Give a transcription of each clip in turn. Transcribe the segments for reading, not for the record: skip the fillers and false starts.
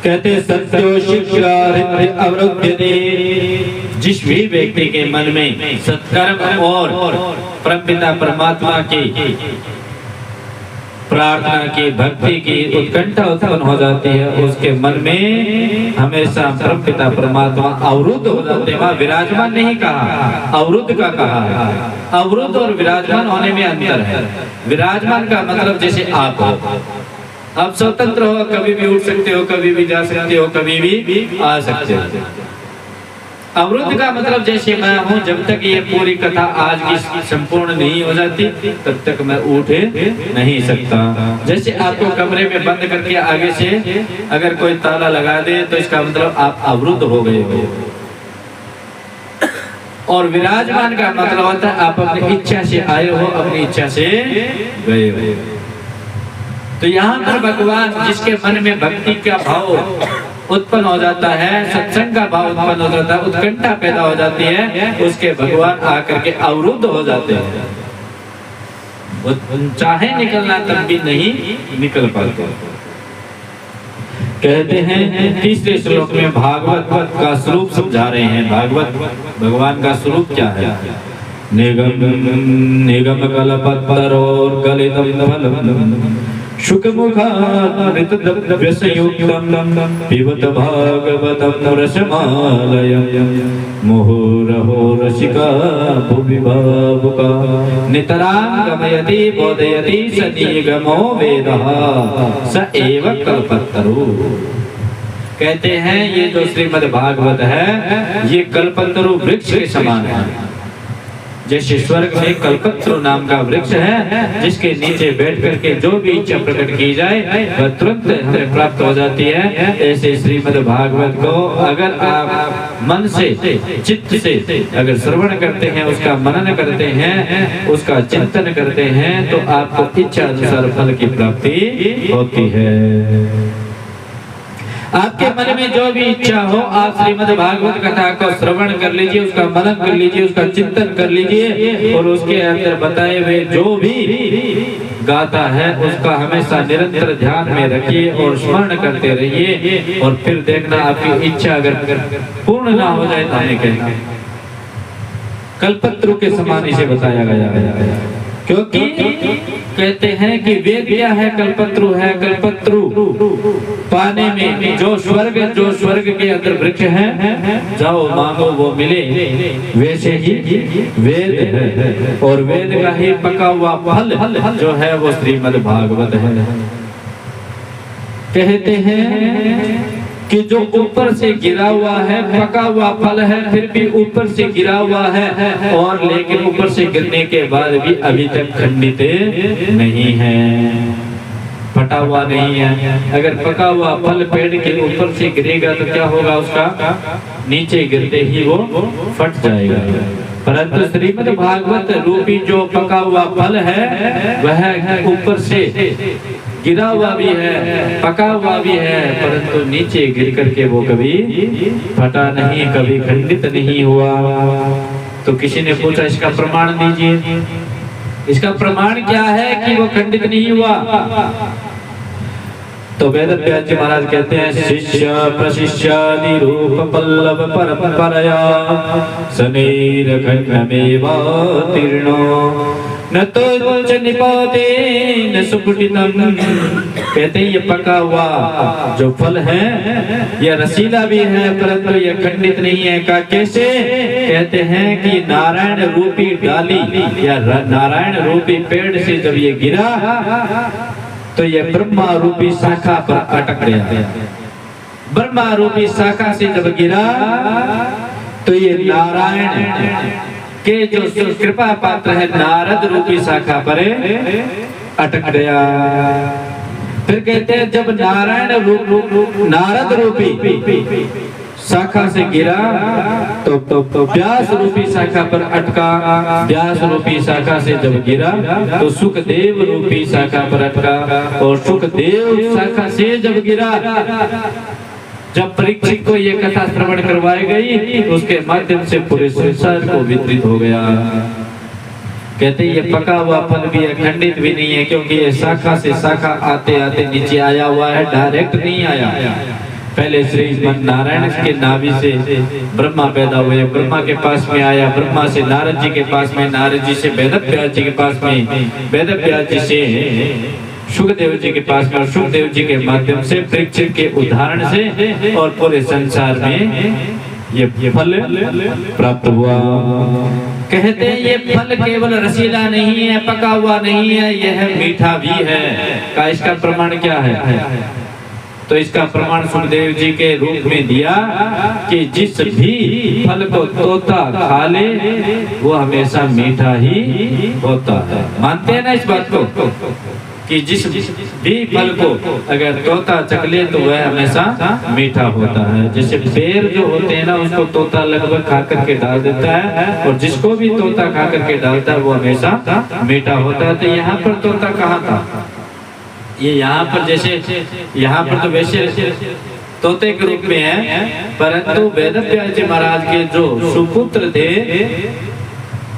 कहते सत्यो शिक्षा अवरुध्यते, जिस भी व्यक्ति के मन में सत्कर्म और परमपिता परमात्मा की प्रार्थना की भक्ति की उत्कंठा उत्पन्न हो जाती है, उसके मन में हमेशा परमपिता परमात्मा अवरुद्ध हो जाते हैं। वहाँ विराजमान नहीं कहा, अवरुद्ध का कहा है। अवरुद्ध और विराजमान होने में अंतर है। विराजमान का मतलब जैसे आप हो, आप स्वतंत्र हो, कभी भी उठ सकते हो, कभी भी जा सकते हो, कभी भी आ सकते हो। अवरुद्ध का मतलब जैसे मैं हूँ, जब तक ये पूरी कथा आज की संपूर्ण नहीं हो जाती तब तक मैं उठ नहीं सकता। जैसे आपको कमरे में बंद करके आगे से अगर कोई ताला लगा दे तो इसका मतलब आप अवरुद्ध हो गए हो। और विराजमान का मतलब होता है आप अपनी इच्छा से आए हो, अपनी इच्छा से गए हो। तो यहाँ पर भगवान जिसके मन में भक्ति का भाव उत्पन्न हो जाता है, सत्संग का भाव उत्पन्न हो जाता है, उत्कंठा पैदा हो जाती है, उसके भगवान आकर के अवरुद्ध हो जाते हैं। वो चाहे निकलना तब भी नहीं निकल पाते। कहते हैं तीसरे श्लोक में भागवत का स्वरूप समझा रहे हैं। भागवत भगवान का स्वरूप क्या है? निगम निगम कल्पतरोर गलितम फलम शुकमुखामृतद्रव्यसंयुक्तं पिबत भागवतं रसमालयं मुहुरहो रसिका भुवि भावुका नितरां गमयति बोधयति स निगमो वेदः स एव कल्पतरु। कहते हैं ये जो श्रीमद् भागवत है ये कल्पतरु वृक्ष के समान है। जैसे स्वर्ग में कल्पतरु नाम का वृक्ष है जिसके नीचे बैठ करके जो भी इच्छा प्रकट की जाए वह तुरंत हमें प्राप्त हो जाती है, ऐसे श्रीमद् भागवत को अगर आप मन से चित्त से अगर श्रवण करते हैं, उसका मनन करते हैं, उसका चिंतन करते हैं तो आपको इच्छा अनुसार फल की प्राप्ति होती है। आपके मन में जो भी इच्छा हो आप श्रीमद् भागवत कथा को श्रवण कर लीजिए, उसका मनन कर लीजिए, उसका चिंतन कर लीजिए और उसके अंदर बताए हुए जो भी गाता है उसका हमेशा निरंतर ध्यान में रखिए और स्मरण करते रहिए। और फिर देखना आपकी इच्छा अगर पूर्ण ना हो जाए तो हमें कहना। कल्पतरु के समान इसे बताया गया, क्योंकि कहते हैं कि वेद क्या है? कल्पतरु है। कल्पतरु पाने में जो स्वर्ग के अंदर वृक्ष है, जाओ मांगो वो मिले, वैसे ही वेद है। और वेद का ही पका हुआ फल जो है वो श्रीमद् भागवत है। कहते हैं कि जो ऊपर से गिरा हुआ है, पका हुआ फल है, फिर भी ऊपर से गिरा हुआ है और लेकिन ऊपर से गिरने के बाद भी अभी तक खंडित नहीं है, फटा हुआ नहीं है। अगर पका हुआ फल पेड़ के ऊपर से गिरेगा तो क्या होगा? उसका नीचे गिरते ही वो फट जाएगा। परंतु श्रीमद् भागवत रूपी जो पका हुआ फल है वह ऊपर से गिरा हुआ भी है, पका हुआ भी है, परंतु नीचे गिर करके वो कभी फटा नहीं, कभी खंडित नहीं हुआ। तो किसी ने पूछा इसका प्रमाण दीजिए। इसका प्रमाण क्या है कि वो खंडित नहीं हुआ? तो वेदव्यास जी महाराज कहते हैं शिष्य प्रशिष्यादि रूप पल्लव परंपरया सनेर खंडमेवातीर्णो न तो निपाते न सुकुटितम। कहते हैं ये पका हुआ जो फल है ये रसीला भी है परंतु ये खंडित नहीं है। का कैसे? कहते हैं कि नारायण रूपी डाली या नारायण रूपी पेड़ से जब ये गिरा तो ये ब्रह्मा रूपी शाखा पर अटक गया। ब्रह्मा रूपी शाखा से जब गिरा तो ये नारायण के जो कृपा पात्र है नारद रूपी शाखा पर अटक गया। फिर कहते हैं जब नारद रूपी शाखा से गिरा तो व्यास रूपी शाखा पर अटका। व्यास रूपी शाखा से जब गिरा तो सुखदेव रूपी शाखा पर अटका और सुखदेव शाखा से जब गिरा, जब परीक्षित को ये कथा श्रवण करवाई गई उसके माध्यम से पूरे संसार को वितरित हो गया। कहते ये पका हुआ फल भी है, खंडित भी नहीं है, क्योंकि ये शाखा से शाखा आते आते नीचे आया हुआ है, डायरेक्ट नहीं आया। पहले श्री नारायण के नाभि से ब्रह्मा पैदा हुए, ब्रह्मा के पास में आया, ब्रह्मा से नारद जी के पास में, नारद जी से वेदव्यास जी के पास में, वेदव्यास जी से सुखदेव जी के पास में, और सुखदेव जी के माध्यम से परीक्षित के उदाहरण से और पूरे संसार में ये फल प्राप्त हुआ। कहते हैं ये फल केवल रसीला नहीं है, पका हुआ नहीं है, यह मीठा भी है। का इसका प्रमाण क्या है? तो इसका प्रमाण सुखदेव जी के रूप में दिया कि जिस भी फल को तोता खा ले वो हमेशा मीठा ही होता है। मानते हैं ना इस बात को कि जिस भी फल को अगर तोता चख ले तो वह हमेशा मीठा होता है। जैसे पेड़ जो होते हैं ना उसको तोता लगभग खा करके डाल देता है, और जिसको भी तोता खा करके डालता है वो हमेशा मीठा होता है। तो यहाँ पर तोता कहाँ था? ये यहाँ पर जैसे यहाँ पर तो वैसे तोते के रूप में है, परंतु वेदव्यास जी महाराज के जो सुपुत्र थे,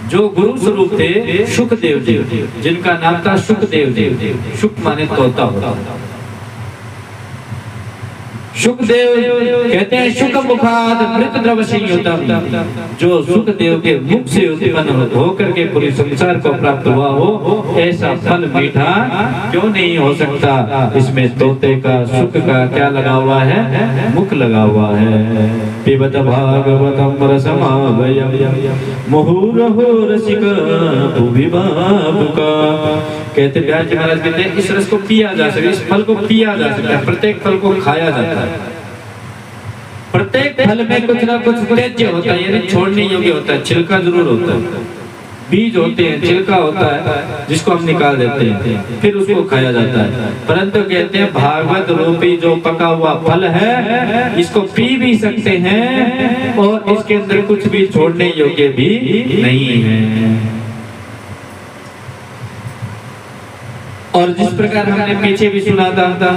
जो गुरु स्वरूप थे सुखदेव जी, जिनका नाम था सुखदेव जी, सुख माने तोता होता। सुखदेव कहते हैं सुख मुखाद मृत द्रव संयुतम, जो सुखदेव के मुख से उत्पन्न होकर के पूरे संसार को प्राप्त हुआ हो, ऐसा फल मीठा क्यों नहीं हो सकता? इसमें तोते का सुख का क्या लगा हुआ है? मुख लगा हुआ है। पिबत भागवतम रसमालयम् मुहुरहो रसिका भुवि भावुका। कहते व्यास जी महाराज कहते हैं इस रस को पिया जा सकता है, इस फल को पिया जा सकता है, प्रत्येक फल को खाया जाता है। प्रत्येक फल में कुछ ना कुछ त्याज्य होता है, यानी छोड़ने योग्य होता है। छिलका जरूर होता है, बीज होते हैं, छिलका होता है जिसको हम निकाल देते हैं, फिर उसको खाया जाता है। परंतु कहते हैं भागवत रूपी जो पका हुआ फल है इसको पी भी सकते हैं और इसके अंदर कुछ भी छोड़ने योग्य भी नहीं है। और जिस प्रकार हमने पीछे भी सुना था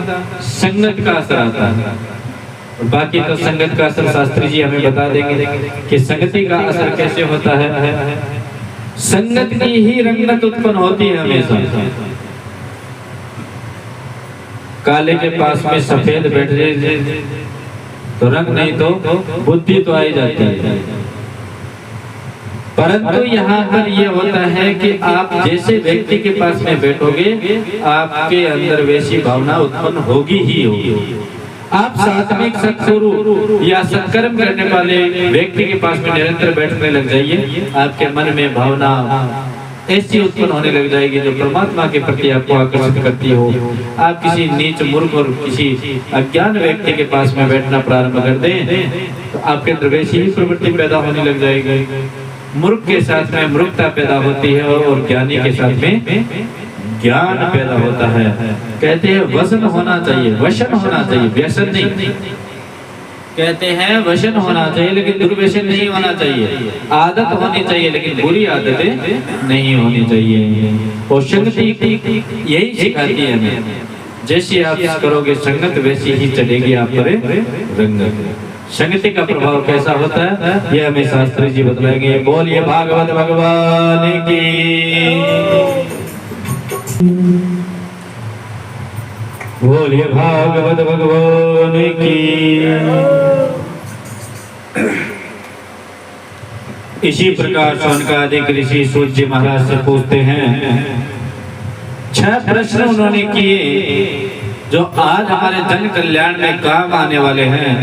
संगत का असर आता है, बाकी तो संगत का असर शास्त्री जी हमें बता देंगे कि संगति का असर कैसे होता है। संगत की ही रंगत उत्पन्न होती है हमेशा। काले के पास में सफेद बैठ जाए तो रंग नहीं तो बुद्धि तो आई जाती है। परंतु यहाँ पर ये होता है कि आप जैसे व्यक्ति के पास में बैठोगे आपके अंदर वैसी भावना उत्पन्न होगी ही होगी। आप सात्विक सत्सुरु या सत्कर्म करने वाले व्यक्ति के पास में निरंतर बैठने लग जाइए, आपके मन में भावना ऐसी उत्पन्न होने लग जाएगी जो परमात्मा के प्रति आपको आकर्षित करती हो। आप किसी नीच मूर्ख और किसी अज्ञान व्यक्ति के पास में बैठना प्रारंभ कर दें तो आपके अंदर वैसी ही प्रवृत्ति पैदा होने लग जाएगी। मूर्ख के साथ में मूर्खता पैदा होती है और ज्ञानी के साथ में ज्ञान पैदा होता है। कहते हैं वसन होना चाहिए, वशन होना चाहिए, व्यसन नहीं। कहते हैं वशन होना चाहिए लेकिन दुर्व्यसन नहीं होना चाहिए। आदत होनी चाहिए लेकिन बुरी आदतें नहीं होनी चाहिए। और संगति यही सिखाती है हमें, जैसी आप करोगे संगत वैसी ही चलेगी आप पर रंगत। संगति का प्रभाव कैसा होता है यह हमें शास्त्री जी बतलाएंगे। बोलिए भागवत भगवान की, बोलिए भागवत भगवान की। इसी प्रकार शौनकादिक ऋषि सूत जी महाराज से पूछते हैं, 6 प्रश्न उन्होंने किए जो आज हमारे जन कल्याण में काम आने वाले हैं।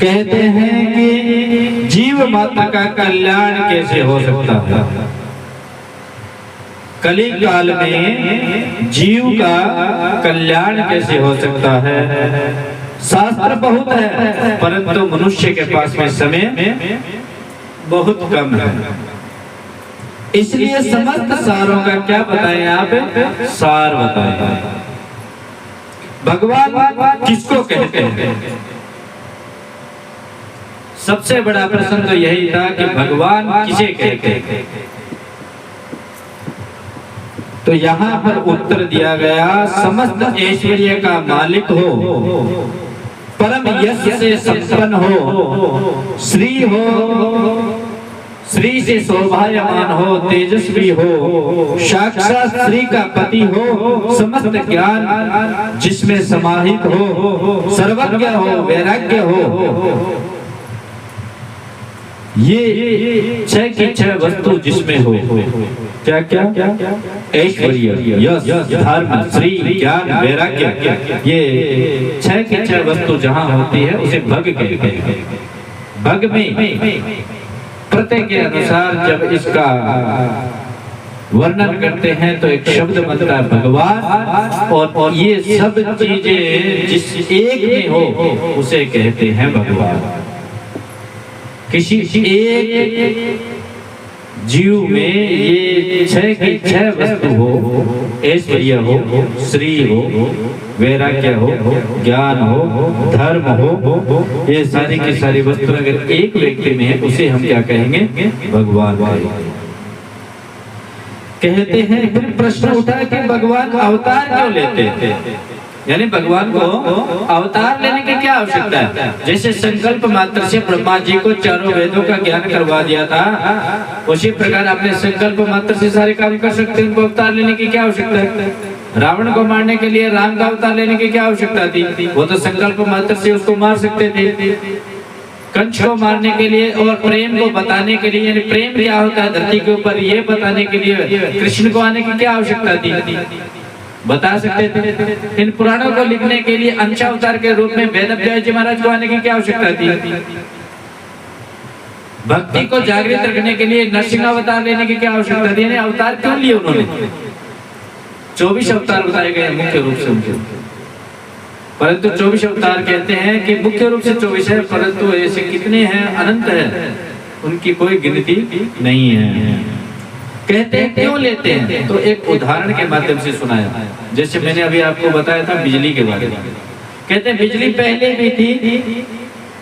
कहते हैं कि जीव मात्र का कल्याण कैसे हो सकता है? कली काल में जीव का कल्याण कैसे हो सकता है? शास्त्र बहुत है परंतु मनुष्य के पास में समय बहुत कम है, इसलिए समस्त सारों का क्या बताएं आप? सार बताएं। भगवान किसको कहते हैं? सबसे बड़ा प्रश्न तो यही था कि भगवान किसे कहते हैं। तो यहाँ पर उत्तर दिया गया, समस्त ऐश्वर्य का मालिक हो, परम यश से संपन्न हो, श्री हो, श्री से शोभायमान हो, तेजस्वी हो, साक्षात श्री का पति हो, समस्त ज्ञान जिसमें समाहित हो, सर्वज्ञ हो, वैराग्य हो, ये छह की छह वस्तु जिसमें हो। क्या क्या ऐश्वर्य, यश, धर्म, श्री, ज्ञान, वैराग्य, ये छह की छह वस्तु जहाँ होती है उसे भग कहते हैं। भग में प्रत्यय के अनुसार जब इसका वर्णन करते हैं तो एक शब्द बनता है भगवान, और ये सब चीजें जिस एक में हो उसे कहते हैं भगवान। किसी एक जीव में ये छह की छह वस्तु हो, ऐश्वर्य हो, श्री हो, वैराग्य हो, ज्ञान हो, धर्म हो, ये सारी की सारी वस्तु अगर एक व्यक्ति में है उसे हम क्या कहेंगे? भगवान कहते हैं। फिर प्रश्न उठा कि भगवान अवतार क्यों लेते हैं? यानी भगवान को अवतार लेने की क्या आवश्यकता है? जैसे संकल्प मात्र से ब्रह्मा जी को चारों वेदों का ज्ञान करवा दिया था, उसी प्रकार अपने संकल्प मात्र से सारे काम कर सकते हैं। उनको अवतार लेने की क्या आवश्यकता है? रावण को मारने के लिए राम का अवतार लेने की क्या आवश्यकता थी? वो तो संकल्प मात्र से उसको मार सकते थे। कंस को मारने के लिए और प्रेम को बताने के लिए, यानी प्रेम क्या होता है धरती के ऊपर, ये बताने के लिए कृष्ण को आने की क्या आवश्यकता थी? बता सकते थे। इन पुराणों को लिखने के लिए अंशावतार के रूप में वेदव्यास जी महाराज को आने की क्या आवश्यकता थी? भक्ति को जागृत रखने के लिए नरसिंह अवतार लेने की क्या आवश्यकता थी? अवतार क्यों लिए उन्होंने? 24 अवतार बताए गए मुख्य रूप से उनके, परंतु 24 अवतार कहते हैं कि मुख्य रूप से 24 है, परंतु ऐसे कितने हैं, अनंत है, उनकी कोई गिनती नहीं है। कहते हैं क्यों लेते हैं? तो एक उदाहरण के माध्यम से सुनाया। जैसे मैंने अभी आपको बताया था बिजली के बारे में। कहते हैं बिजली पहले भी थी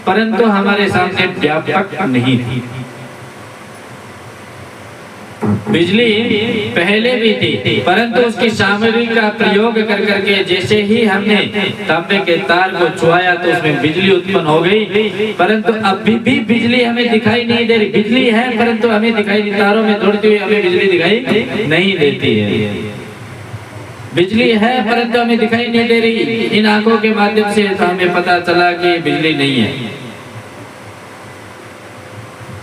परंतु हमारे सामने व्यापक नहीं थी। बिजली पहले भी थी परंतु उसकी सामग्री का प्रयोग कर करके जैसे ही हमने तांबे के तार को छुआया तो उसमें बिजली उत्पन्न हो गई। परंतु अभी भी बिजली हमें दिखाई नहीं दे रही। बिजली है परंतु हमें दिखाई नहीं, तारों में दौड़ती हुई हमें बिजली दिखाई नहीं देती है। बिजली है परंतु हमें दिखाई नहीं दे रही। इन आंखों के माध्यम से तो हमें पता चला कि बिजली नहीं है।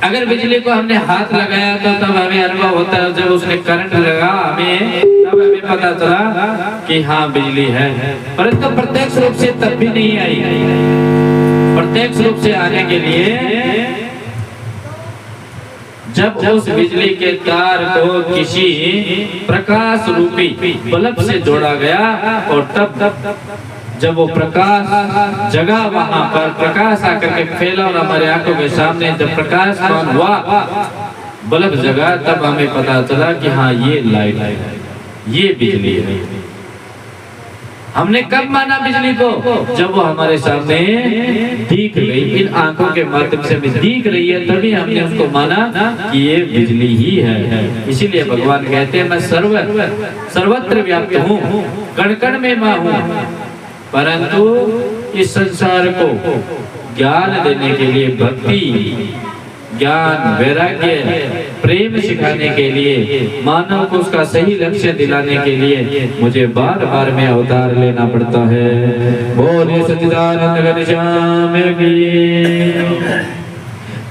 अगर बिजली को हमने हाथ लगाया तो तब हमें अनुभव होता है, जब उसने करंट लगा हमें तब हमें पता चला कि हाँ बिजली है। परंतु प्रत्यक्ष रूप से तब भी नहीं आई। प्रत्यक्ष रूप से आने के लिए जब उस बिजली के तार को किसी प्रकाश रूपी बल्ब से जोड़ा गया और तब जब वो प्रकाश जगा वहां पर, प्रकाश आकर के फैला और हमारे आंखों के सामने जब प्रकाश हुआ, बल्ब जगा, तब हमें पता चला कि हाँ ये लाइट है, ये बिजली है। हमने कब माना बिजली को? जब वो हमारे सामने दिख गई, इन आंखों के माध्यम से हमें दिख रही है, तभी हमने उसको माना कि ये बिजली ही है। इसीलिए भगवान कहते हैं मैं सर्वत्र व्याप्त हूँ, कण कण में मां हूँ। परंतु इस संसार को ज्ञान देने के लिए, भक्ति, ज्ञान, वैराग्य, प्रेम सिखाने के लिए, मानव को उसका सही लक्ष्य दिलाने के लिए मुझे बार बार में अवतार लेना पड़ता है। बोले सच्चिदानंद घनश्याम की।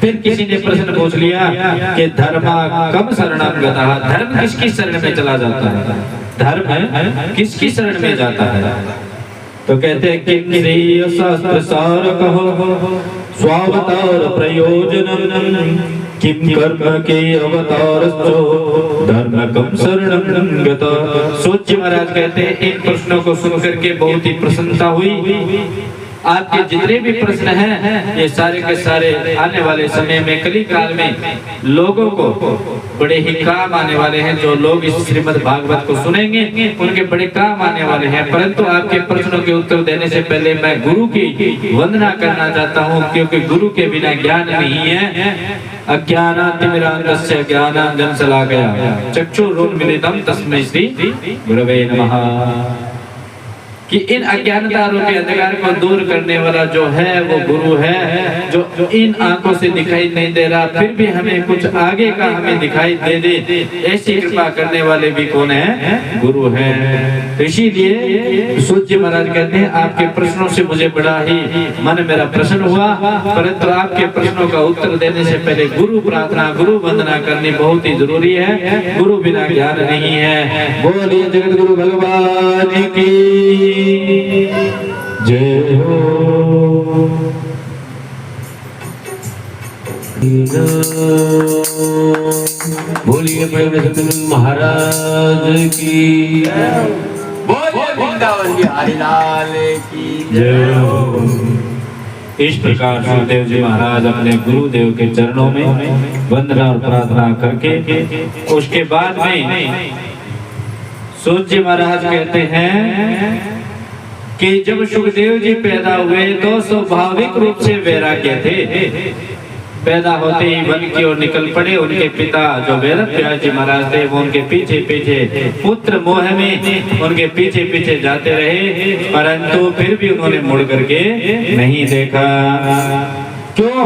फिर किसी ने प्रश्न पूछ लिया कि धर्मा कम शरणं गतः, धर्म किसकी शरण में चला जाता है? धर्म किसकी शरण में जाता है? तो कहते हैं कि शास्त्र सार कहो स्वावतार प्रयोजनम किम कर्म के अवतारस्तु धर्म कम शरणं गतः। सूच्य महाराज कहते हैं इन प्रश्नों को सुनकर के बहुत ही प्रसन्नता हुई। आपके जितने भी प्रश्न हैं ये सारे के सारे आने वाले समय में, कली काल में लोगों को बड़े ही काम आने वाले हैं। जो लोग इस श्रीमद् भागवत को सुनेंगे उनके बड़े काम आने वाले हैं। परंतु आपके प्रश्नों के उत्तर देने से पहले मैं गुरु की वंदना करना चाहता हूँ, क्योंकि गुरु के बिना ज्ञान नहीं है। अज्ञानातिमिरान्धस्य ज्ञानाञ्जनशलाकया चक्षुरुन्मीलितं तस्मै श्री गुरवे नमः। कि इन अज्ञानता रूपी अंधकार को दूर करने वाला जो है वो गुरु है, जो इन आंखों से दिखाई नहीं दे रहा फिर भी हमें कुछ आगे का हमें दिखाई दे दे, ऐसी कृपा करने वाले भी कौन है? गुरु है। तो इसीलिए सूत जी महाराज कहते हैं आपके प्रश्नों से मुझे बड़ा ही मन मेरा प्रसन्न हुआ, परंतु आपके प्रश्नों का उत्तर देने से पहले गुरु प्रार्थना, गुरु वंदना करनी बहुत ही जरूरी है। गुरु बिना ज्ञान नहीं है। बोलिए जगत गुरु भगवान की जय हो। बोलिए महाराज की, बोलिए वृंदावन बिहारी लाल की जय हो। इस प्रकार सुखदेव जी महाराज अपने गुरुदेव के चरणों में वंदना और प्रार्थना करके उसके बाद में सूत जी महाराज कहते हैं कि जब सुखदेव जी पैदा हुए तो स्वाभाविक रूप से वैराग्य थे। पैदा होते ही वन की ओर निकल पड़े। उनके पिता जो वेद व्यास जी महाराज थे वो उनके पीछे पीछे पुत्र मोह में उनके पीछे पीछे जाते रहे, परंतु फिर भी उन्होंने मुड़ करके नहीं देखा। क्यों?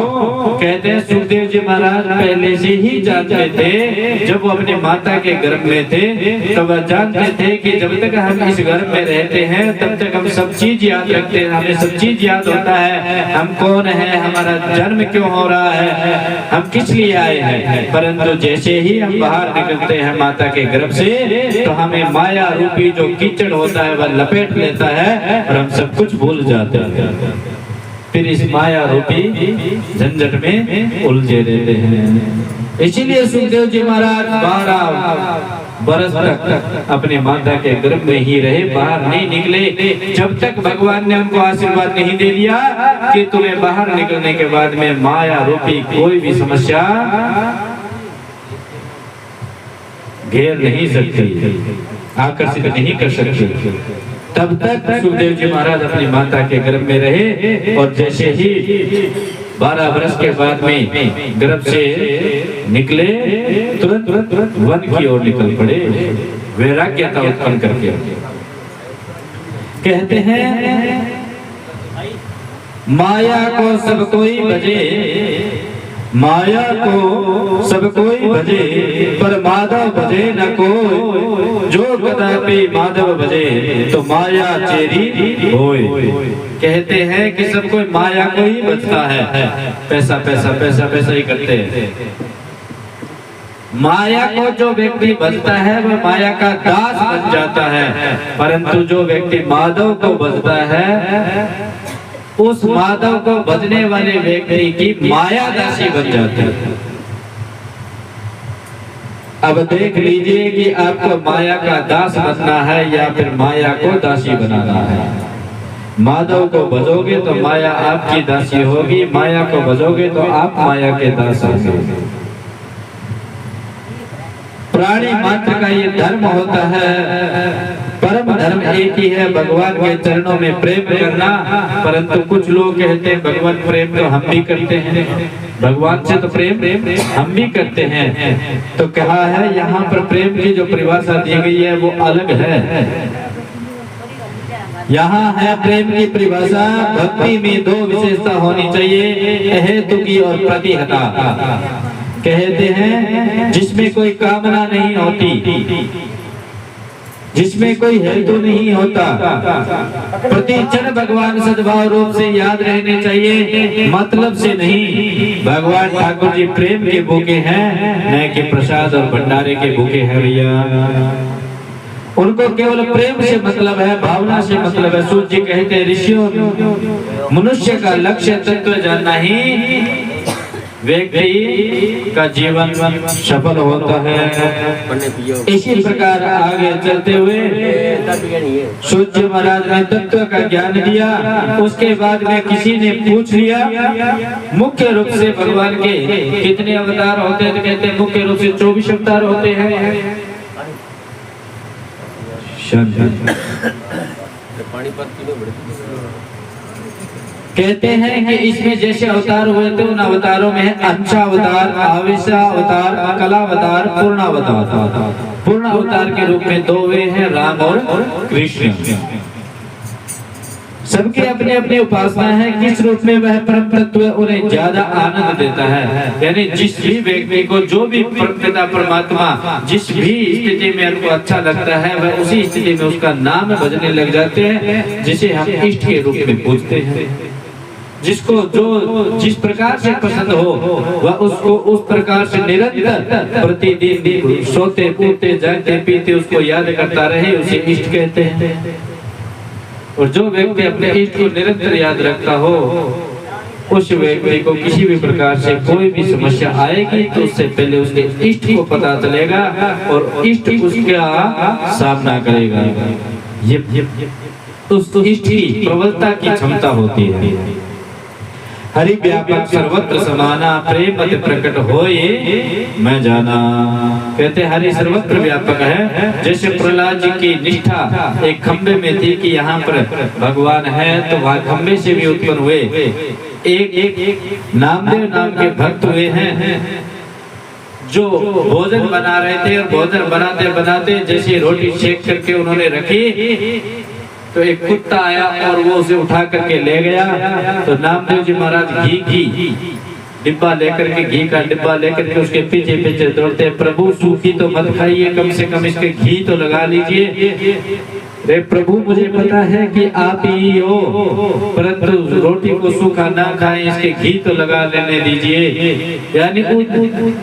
कहते हैं सुखदेव जी महाराज पहले से ही जानते थे, जब वो अपने माता के गर्भ में थे तब वह जानते थे कि जब तक हम इस गर्भ में रहते हैं तब तक हम सब चीज याद रखते हैं, हमें सब चीज याद होता है, हम कौन है, हमारा जन्म क्यों हो रहा है, हम किस लिए आए हैं। परंतु जैसे ही हम बाहर निकलते हैं माता के गर्भ से तो हमें माया रूपी जो कीचड़ होता है वह लपेट लेता है और हम सब कुछ भूल जाते हैं। फिर इस माया रूपी झंझट में उलझे रहते हैं। इसीलिए सुखदेव जी महाराज 12 बरस तक अपने माता के गर्भ में ही रहे, बाहर नहीं निकले, जब तक भगवान ने उनको आशीर्वाद नहीं दे दिया कि तुम्हें बाहर निकलने के बाद में माया रूपी कोई भी समस्या घेर नहीं सकती, आकर्षित नहीं कर सकती। तब तक सुखदेव जी महाराज अपनी माता के गर्भ में रहे और जैसे ही 12 वर्ष के बाद में गर्भ से निकले तुरंत वन की ओर निकल पड़े, वैराग्यता उत्पन्न करके। कहते हैं माया को सब कोई भजे, माया को सब कोई भजे पर माधव भजे न कोई, जो कदापि माधव भजे तो माया चेरी होय। कहते हैं कि सब कोई माया को ही भजता है, पैसा पैसा पैसा पैसा ही करते हैं। माया को जो व्यक्ति भजता है वह माया का दास बन जाता है, परंतु जो व्यक्ति माधव को भजता है उस माधव को भजने वाले व्यक्ति की माया दासी बन जाती है। अब देख लीजिए कि आपको माया का दास बनना है या फिर माया को दासी बनाना है। माधव को भजोगे तो माया आपकी दासी होगी, माया को भजोगे तो आप माया के दास होंगे। प्राणी मात्र का ये धर्म होता है, परम धर्म एक ही है, भगवान के चरणों में प्रेम करना। परंतु कुछ लोग कहते हैं भगवान प्रेम तो हम भी करते हैं, भगवान से तो प्रेम हम भी करते हैं। तो कहा है यहाँ पर प्रेम की जो परिभाषा दी गई है वो अलग है। यहाँ है प्रेम की परिभाषा, भक्ति में 2 विशेषता होनी चाहिए, हेतु की और प्रतिहता। कहते हैं जिसमें कोई कामना नहीं होती, जिसमें कोई हेतु नहीं होता, प्रति क्षण भगवान सद्भाव रूप से याद रहने चाहिए, मतलब से नहीं। भगवान ठाकुर जी प्रेम के भूखे हैं, न कि प्रसाद और भंडारे के भूखे हैं भैया। उनको केवल प्रेम से मतलब है, भावना से मतलब है। सूत जी कहते हैं ऋषियों मनुष्य का लक्ष्य तत्व जानना ही व्यक्ति का जीवन सफल होता है। इसी प्रकार आगे चलते हुए सूत जी महाराज ने तत्व का ज्ञान दिया। उसके बाद में किसी ने पूछ लिया मुख्य रूप से भगवान के कितने अवतार होते हैं, तो कहते हैं मुख्य रूप से 24 अवतार होते हैं। कहते हैं कि इसमें जैसे अवतार हुए थे उन अवतारों में अंशावतार, आवेशावतार, कलावतार, पूर्णावतार। पूर्ण अवतार के रूप में 2 वे हैं, राम और कृष्ण। सबकी अपनी अपनी उपासना है, किस रूप में वह परम तत्व उन्हें ज्यादा आनंद देता है। यानी जिस भी व्यक्ति को जो भी परमपिता परमात्मा जिस भी स्थिति में उनको अच्छा लगता है वह उसी स्थिति में उसका नाम बजने लग जाते हैं, जिसे हम इष्ट के रूप में पूजते हैं। जिसको जो जिस प्रकार से पसंद हो वह उसको उस प्रकार से निरंतर प्रतिदिन सोते पीते जागते पीते उसको याद करता रहे, उसे इष्ट कहते हैं। और जो व्यक्ति अपने इष्ट को निरंतर याद रखता हो उस व्यक्ति को किसी भी प्रकार से कोई भी समस्या आएगी तो उससे पहले उसके इष्ट को पता चलेगा और इष्ट उसका सामना करेगा। ये उस इष्ट की प्रबलता की क्षमता होती है। हरि व्यापक सर्वत्र समाना प्रेम मत प्रकट होए मैं जाना। कहते हरि सर्वत्र व्यापक है। जैसे प्रहलाद जी की निष्ठा एक खंबे में थी कि यहाँ पर भगवान है, तो वहाँ खंबे से भी उत्पन्न हुए एक नामदेव नाम के भक्त हुए हैं जो भोजन बना रहे थे, और भोजन बनाते बनाते जैसे रोटी सेक करके उन्होंने रखी तो एक कुत्ता आया और वो उसे उठा करके ले गया। तो नामदेव जी महाराज घी डिब्बा लेकर के, घी का डिब्बा लेकर के उसके पीछे पीछे दौड़ते, प्रभु सूखी तो मत खाइए, कम से कम इसके घी तो लगा लीजिए। रे प्रभु मुझे पता है कि आप ही हो, परंतु रोटी को सूखा ना खाएं, इसके घी तो लगा लेने दीजिए। यानी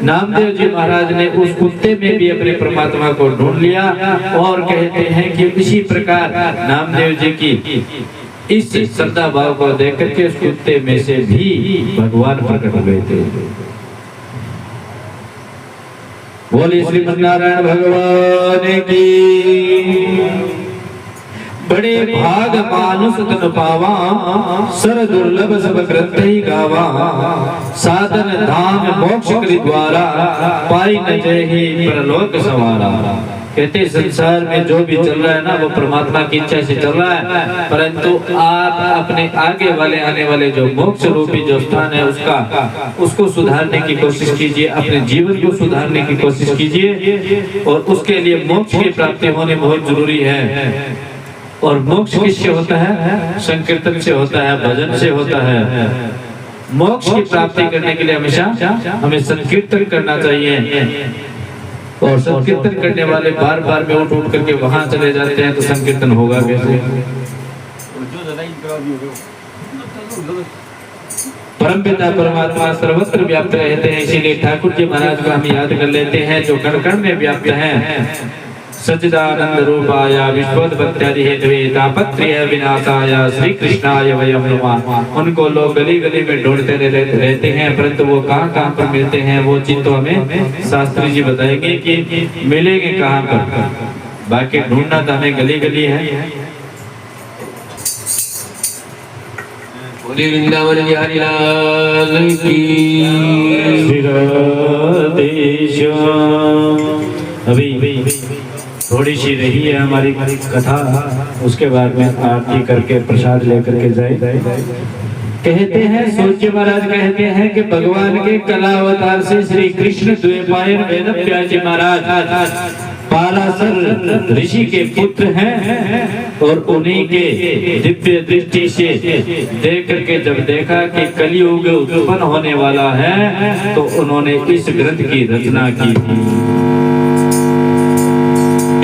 नामदेव जी महाराज ने उस कुत्ते में भी अपने परमात्मा को ढूंढ लिया। और कहते हैं कि इसी प्रकार नामदेव जी की इस श्रद्धा भाव को देख करके उस कुत्ते में से भी भगवान प्रकट हो गए थे। बोले श्रीमद् नारायण भगवान की। बड़े भाग मानुष तन पावा, सर दुर्लभ सब ग्रंथ ही गावा। साधन धाम मोक्ष कृत द्वारा, पाई न जय परलोक सवारा। कहते संसार में जो भी चल रहा है ना वो परमात्मा की इच्छा से चल रहा है, परंतु आप अपने आगे वाले आने वाले जो मोक्ष रूपी जो स्थान है उसको सुधारने की कोशिश कीजिए, अपने जीवन को सुधारने की कोशिश कीजिए। और उसके लिए मोक्ष की प्राप्ति होनी बहुत जरूरी है। और मोक्ष किससे होता है? संकीर्तन से होता है, भजन से होता है। मोक्ष की प्राप्ति करने के लिए हमेशा हमें संकीर्तन करना चाहिए। और संकीर्तन करने वाले बार बार में उठ करके वहां चले जाते हैं तो संकीर्तन होगा कैसे? परमपिता परमात्मा सर्वत्र व्याप्त रहते हैं, इसीलिए ठाकुर जी महाराज को हम याद कर लेते हैं जो कण कण में व्याप्त हैं। सच्चिदानंद रूपाय विश्वोत्पत्त्यादि हेतवे तापत्रय विनाशाय श्री कृष्णाय वयं नमः। उनको लोग गली गली में ढूंढते रहते हैं, परंतु वो कहाँ कहाँ पर मिलते हैं वो चीज तो हमें शास्त्री जी बताएंगे कि मिलेंगे कहाँ पर। बाकी ढूंढना तो हमें गली गली है। वृंदावन बिहारी लाल की। अभी थोड़ी सी रही है हमारी कथा, उसके बाद में आरती करके प्रसाद लेकर के जाए। कहते हैं सूर्य महाराज कहते हैं कि भगवान के कला अवतार से श्री कृष्ण द्वैपायन वेदव्यास जी महाराज पाराशर ऋषि के पुत्र हैं। और उन्हीं के दिव्य दृष्टि से देख करके जब देखा कि कलियुग उत्पन्न होने वाला है तो उन्होंने इस ग्रंथ की रचना की।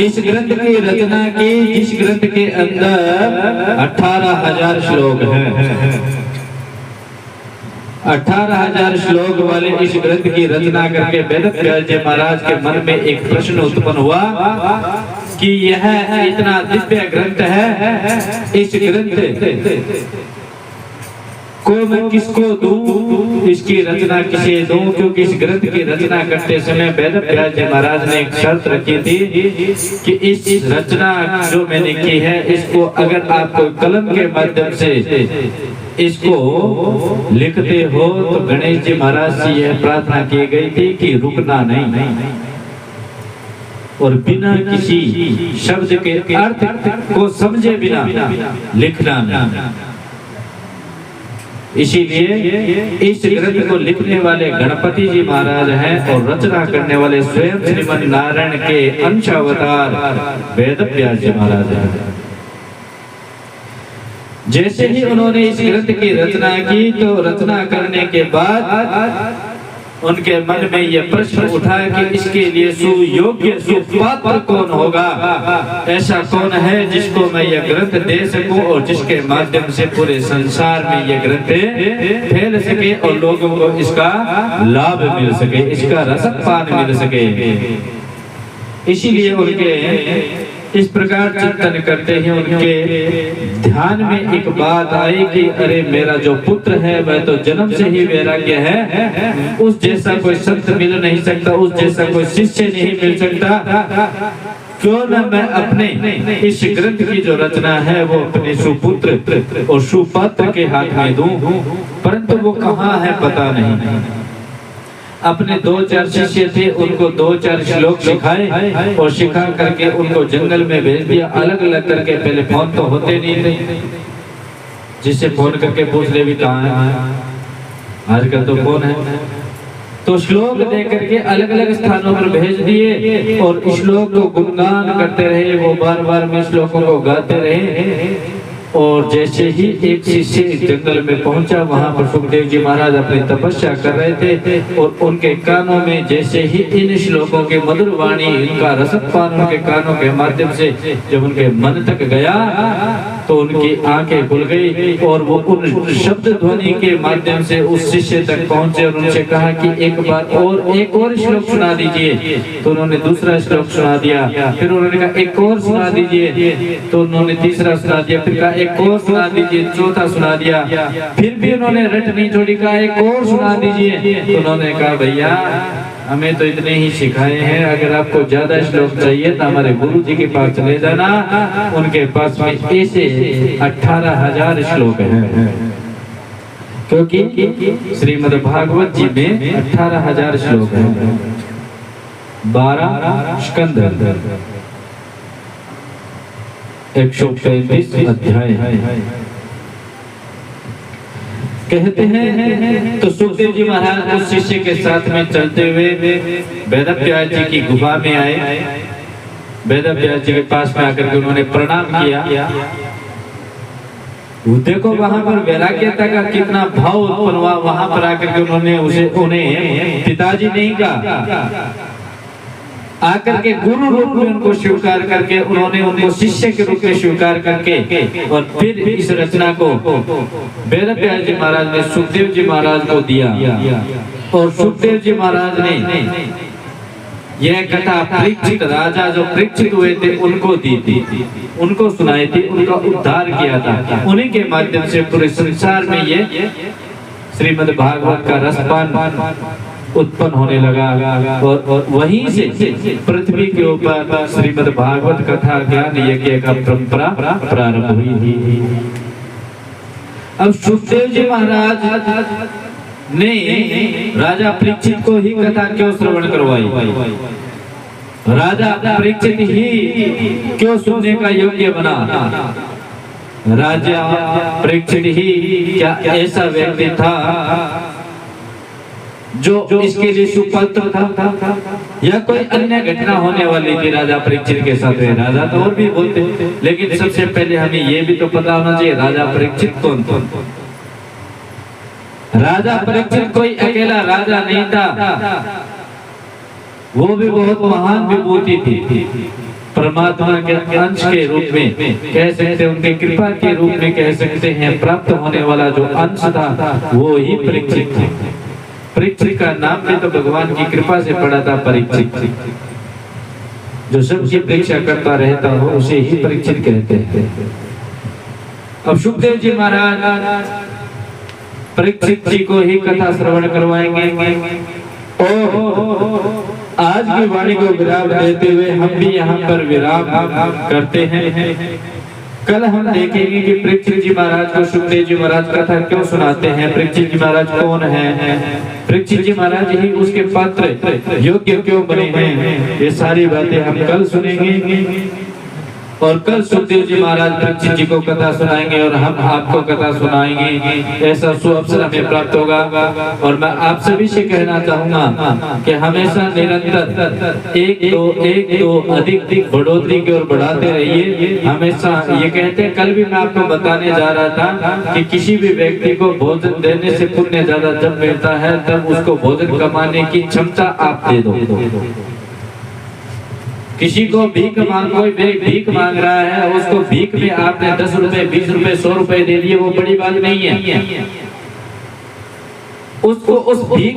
इस ग्रंथ की रचना की जिस ग्रंथ के अंदर 18,000 श्लोक हैं। 18,000 श्लोक वाले इस ग्रंथ की रचना करके वेदव्यास जी महाराज के मन में एक प्रश्न उत्पन्न हुआ कि यह इतना दिव्य ग्रंथ है, इस ग्रंथ को मैं किसको दूं, इसकी रचना किसे दूं? क्योंकि इस ग्रंथ की रचना करते समय वेदव्यास जी महाराज ने एक शर्त रखी थी कि इस रचना जो मैंने की है इसको अगर आप कोई कलम के माध्यम से इसको लिखते हो तो गणेश जी महाराज से यह प्रार्थना की गई थी कि रुकना नहीं और बिना किसी शब्द के अर्थ को समझे बिना लिखना नहीं। इसीलिए इस ग्रंथ को लिखने वाले गणपति जी महाराज हैं और रचना करने वाले स्वयं श्रीमद् नारायण के अंश अवतार वेदव्यास जी महाराज हैं। जैसे ही उन्होंने इस ग्रंथ की रचना की तो रचना करने के बाद उनके मन में यह प्रश्न उठा कि इसके लिए सुयोग्य सुपात्र कौन होगा, ऐसा कौन है जिसको मैं यह ग्रंथ दे सकूं और जिसके माध्यम से पूरे संसार में यह ग्रंथ फैल सके और लोगों को इसका लाभ मिल सके, इसका रसपान मिल सके। इसीलिए उनके इस प्रकार चिंतन करते हैं उनके ध्यान में एक बात आई कि अरे मेरा जो पुत्र है वह तो जन्म से ही वैराग्य है, उस जैसा कोई संत मिल नहीं सकता, उस जैसा कोई शिष्य नहीं मिल सकता, क्यों न मैं अपने इस ग्रंथ की जो रचना है वो अपने सुपुत्र और सुपात्र के हाथ में दूं। परंतु वो कहाँ है पता नहीं। अपने 2-4 शिष्य थे, उनको 2-4 श्लोक सिखाए और सिखा करके उनको जंगल में भेज दिया, अलग अलग करके। पहले फोन तो होते नहीं थे, जिससे फोन करके पूछ ले भी कहाँ है, आजकल तो फोन है। तो श्लोक दे करके अलग अलग स्थानों पर भेज दिए और श्लोक को गुणगान करते रहे, वो बार बार में श्लोकों को गाते रहे। और जैसे ही एक शिष्य जंगल में पहुंचा, वहां पर सुखदेव जी महाराज अपनी तपस्या कर रहे थे और उनके कानों में जैसे ही इन श्लोकों के मधुर वाणी, इनका रसपान उनके कानों के माध्यम से जब उनके मन तक गया तो उनकी आंखें खुल गई और वो उन शब्द ध्वनि के माध्यम से उस शिष्य तक पहुंचे और उनसे कहा कि एक और श्लोक सुना दीजिए। तो उन्होंने दूसरा श्लोक सुना दिया, फिर उन्होंने कहा एक और सुना दीजिए, तो उन्होंने तीसरा सुना दिया, फिर कहा एक और सुना दीजिए, चौथा सुना दिया, फिर भी उन्होंने रट नहीं छोड़ी, कहा एक और सुना दीजिए। तो उन्होंने कहा भैया हमें तो इतने ही सिखाए हैं, अगर आपको ज्यादा श्लोक चाहिए तो हमारे गुरु जी के पास चले जाना, उनके पास में ऐसे 18,000 श्लोक हैं, क्योंकि श्रीमद् भागवत जी में 18,000 श्लोक हैं, 12 स्कंद, 135 अध्याय कहते हैं। तो सुखदेव जी महाराज उस शिष्य के साथ में चलते हुए वेदव्यास जी की गुफा में आए। वेदव्यास जी के पास में आकर के उन्होंने प्रणाम किया। देखो वहां पर वैराग्यता का कितना भाव उत्पन्न हुआ। वहां पर आकर के उन्हें पिताजी नहीं कहा, आकर के गुरु रूप में उनको स्वीकार करके उन्होंने उनको शिष्य के रूप में स्वीकार करके और फिर इस रचना को वेदव्यास जी महाराज ने सुखदेव जी महाराज को दिया और सुखदेव जी महाराज ने यह कथा परीक्षित राजा जो परीक्षित हुए थे उनको दी थी, उनको सुनाई थी, उनका उद्धार किया था। उन्हीं के माध्यम से पूरे संसार में ये श्रीमद् भागवत का रसपान उत्पन्न होने लगा और वहीं से पृथ्वी के ऊपर श्रीमद् भागवत कथा ज्ञान यज्ञ का परंपरा प्रारंभ हुई। अब सुखदेव जी महाराज ने राजा परीक्षित को ही कथा क्यों श्रवण करवाई, राजा परीक्षित ही क्यों सुनने का योग्य बना। राजा परीक्षित ही क्या ऐसा व्यक्ति था जो इसके लिए सुपात्र था या कोई अन्य घटना होने वाली थी राजा परीक्षित के साथ? राजा तो और भी बोलते, लेकिन सबसे पहले हमें ये भी तो पता होना चाहिए राजा परीक्षित कौन था। राजा परीक्षित कोई अकेला राजा नहीं था, वो भी बहुत महान विभूति थी, परमात्मा के अंश के रूप में कह सकते, उनके कृपा के रूप में कह सकते हैं। प्राप्त होने वाला जो अंश था वो ही परीक्षित था। परीक्षित का नाम भी तो भगवान की कृपा से पड़ा था परीक्षित। जो सबकी परीक्षा करता रहता हो उसे ही परीक्षित कहते हैं। अब सुखदेव जी महाराज परीक्षित जी को ही कथा श्रवण करवाएंगे और आज की वाणी को विराम देते हुए हम भी यहाँ पर विराम करते हैं। कल हम देखेंगे कि परीक्षित जी महाराज को सुखदेव जी महाराज कथा क्यों सुनाते हैं, परीक्षित जी महाराज कौन है, परीक्षित जी महाराज ही उसके पात्र योग्य क्यों बने हैं। ये सारी बातें हम कल सुनेंगे और कल सुखदेव जी महाराज परीक्षित जी को कथा सुनाएंगे और हम आपको कथा सुनाएंगे। ऐसा सुअवसर हमें प्राप्त होगा। और मैं आप सभी से कहना चाहूंगा कि हमेशा निरंतर एक दो अधिक बढ़ोतरी की ओर बढ़ाते रहिए। हमेशा ये कहते हैं, कल भी मैं आपको बताने जा रहा था कि किसी भी व्यक्ति को भोजन देने से पुण्य ज्यादा जब मिलता है तब उसको भोजन कमाने की क्षमता आप दे दो। किसी को भीख मांग रहा है, उसको भीख में आपने 10 रुपए 20 रुपए 100 रुपए दे दिए, वो बड़ी बात नहीं है। उसको उस भीख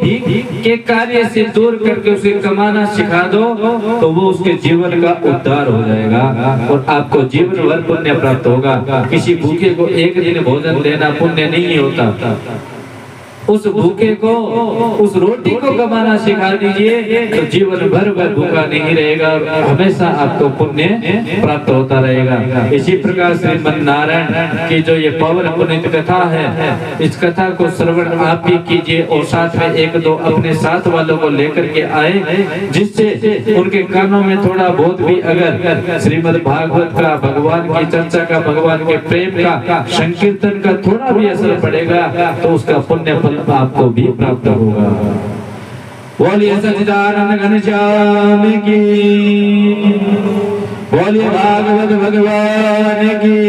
के कार्य से दूर करके उसे कमाना सिखा दो तो वो उसके जीवन का उद्धार हो जाएगा और आपको जीवन भर पुण्य प्राप्त होगा। किसी भूखे को एक दिन भोजन देना पुण्य नहीं होता। उस भूखे को उस रोटी को कमाना सिखा दीजिए तो जीवन भर वह भूखा नहीं रहेगा और हमेशा आपको पुण्य प्राप्त होता रहेगा। इसी प्रकार श्रीमद् नारायण की जो ये पावन पुनीत कथा है, इस कथा को श्रवण आप भी कीजिए और साथ में एक दो अपने साथ वालों को लेकर के आए, जिससे उनके कानों में थोड़ा बहुत भी अगर श्रीमद् भागवत का, भगवान की चर्चा का, भगवान के प्रेम का, संकीर्तन का थोड़ा भी असर पड़ेगा तो उसका पुण्य फल आपको भी प्राप्त होगा। बोलिए सच्चिदानंद घनश्याम की, बोलिए भागवत भगवान की।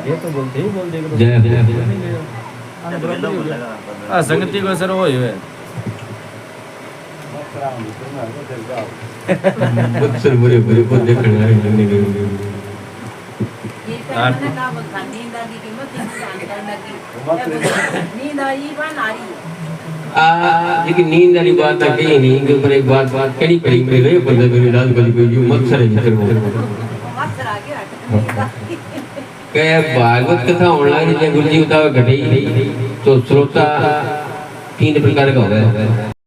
ये तो बोलते ही बोल देगा। जय संगति को असर हो बुरे बुरे को देखना लेकिन नींद वाली बात है कहीं नहीं के ऊपर एक बात कहीं कहीं में गए बंदे मेरी लाल गली को जो मत्सर है फिर वो क्या भागवत कथा ऑनलाइन जब गुरुजी बतावे घटे तो श्रोता 3 प्रकार का होता है।